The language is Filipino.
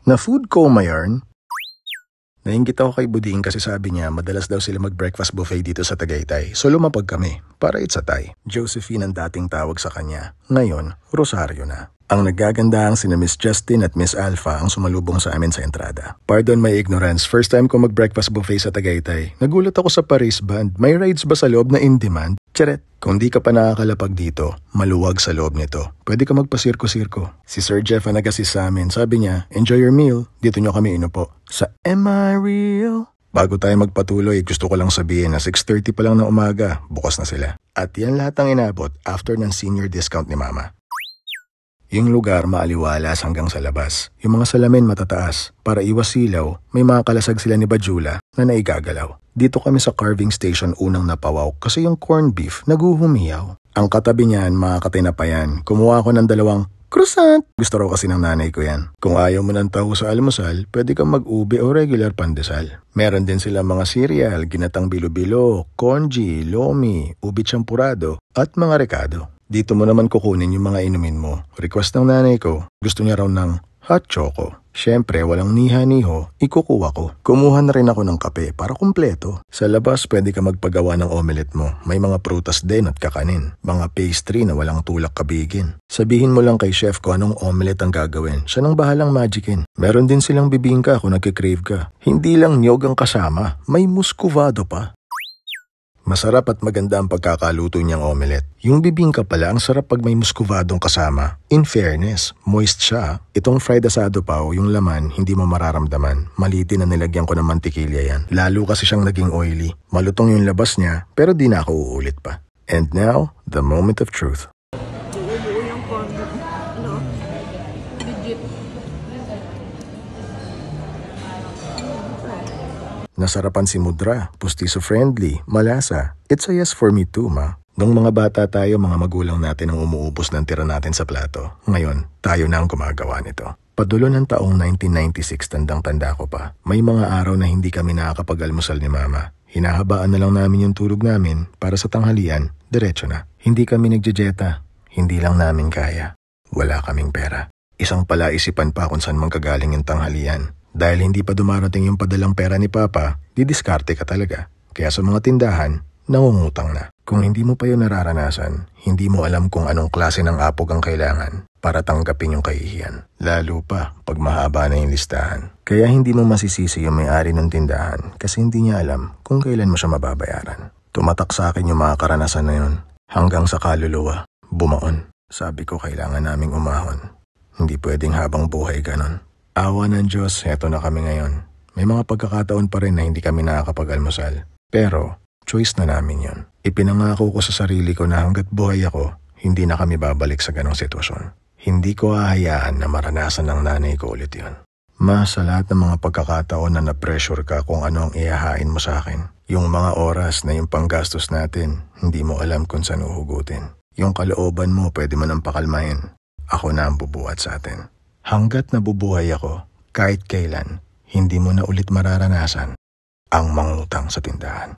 Na food coma yarn? Nainggit ako kay Buding kasi sabi niya madalas daw sila mag-breakfast buffet dito sa Tagaytay. So lumapag kami para itsatay. Josephine ang dating tawag sa kanya. Ngayon, Rosario na. Ang nagagandahang sina Miss Justin at Miss Alpha ang sumalubong sa amin sa entrada. Pardon my ignorance, first time ko mag-breakfast buffet sa Tagaytay. Nagulat ako sa Paris Band. May rides ba sa loob na in demand? Charet! Kung di ka pa nakakalapag dito, maluwag sa loob nito. Pwede ka magpasirko-sirko. Si Sir Jeff ang nag-assist sa amin. Sabi niya, enjoy your meal. Dito nyo kami inupo. Sa Am I Real? Bago tayo magpatuloy, gusto ko lang sabihin na 6:30 pa lang ng umaga, bukas na sila. At yan lahat ang inabot after ng senior discount ni Mama. Yung lugar maaliwalas hanggang sa labas. Yung mga salamin matataas. Para iwas silaw, may mga kalasag sila ni Bajula na naigagalaw. Dito kami sa carving station unang napawaw kasi yung corned beef naguhumiyaw. Ang katabi niyan, mga katinapayan, kumuha ko ng 2 croissant. Gusto raw kasi ng nanay ko yan. Kung ayaw mo ng taho sa almusal, pwede kang mag-ube o regular pandesal. Meron din sila mga cereal, ginatang bilo-bilo, congee, lomi, ubi champurado, at mga rekado. Dito mo naman kukunin yung mga inumin mo. Request ng nanay ko, gusto niya raw ng hot choco. Siyempre, walang niha-niho, ikukuha ko. Kumuha na rin ako ng kape para kumpleto. Sa labas, pwede ka magpagawa ng omelet mo. May mga prutas din at kakanin. Mga pastry na walang tulak kabigin. Sabihin mo lang kay chef ko anong omelet ang gagawin. Siya nang bahalang magicin. Meron din silang bibingka kung nagkikrave ka. Hindi lang niyog ang kasama, may muscovado pa. Masarap at maganda ang pagkakaluto niyang omelet. Yung bibingka pala ang sarap pag may muscovadong kasama. In fairness, moist siya. Itong fried asado pa o yung laman, hindi mo mararamdaman. Malitin na nilagyan ko ng mantikilya yan. Lalo kasi siyang naging oily. Malutong yung labas niya, pero di na ako uulit pa. And now, the moment of truth. Nasarapan si Mudra, pustiso friendly, malasa. It's a yes for me too, ma. Nung mga bata tayo, mga magulang natin ang umuubos ng tira natin sa plato. Ngayon, tayo na ang gumagawa nito. Padulo ng taong 1996, tandang-tanda ko pa. May mga araw na hindi kami nakakapag-almusal ni Mama. Hinahabaan na lang namin yung tulog namin para sa tanghalian, diretso na. Hindi kami nagjejeta. Hindi lang namin kaya. Wala kaming pera. Isang palaisipan pa kung saan manggagaling yung tanghalian. Dahil hindi pa dumarating yung padalang pera ni Papa, didiskarte ka talaga. Kaya sa mga tindahan, nangungutang na. Kung hindi mo pa yun nararanasan, hindi mo alam kung anong klase ng apog ang kailangan para tanggapin yung kahihiyan. Lalo pa pag mahaba na yung listahan. Kaya hindi mo masisisi yung may-ari ng tindahan kasi hindi niya alam kung kailan mo siya mababayaran. Tumatak sa akin yung mga karanasan na yun. Hanggang sa kaluluwa, bumaon. Sabi ko kailangan naming umahon. Hindi pwedeng habang buhay ganon. Awa ng Diyos, eto na kami ngayon. May mga pagkakataon pa rin na hindi kami nakakapag-almusal. Pero, choice na namin yon. Ipinangako ko sa sarili ko na hanggat buhay ako, hindi na kami babalik sa ganong sitwasyon. Hindi ko hahayaan na maranasan ng nanay ko ulit yon. Ma, sa lahat ng mga pagkakataon na na-pressure ka kung ano ang ihahain mo sa akin. Yung mga oras na yung panggastos natin, hindi mo alam kung saan uhugutin. Yung kalooban mo, pwede mo nang pakalmahin. Ako na ang bubuhat sa atin. Hanggat nabubuhay ako, kahit kailan, hindi mo na ulit mararanasan ang mangutang sa tindahan.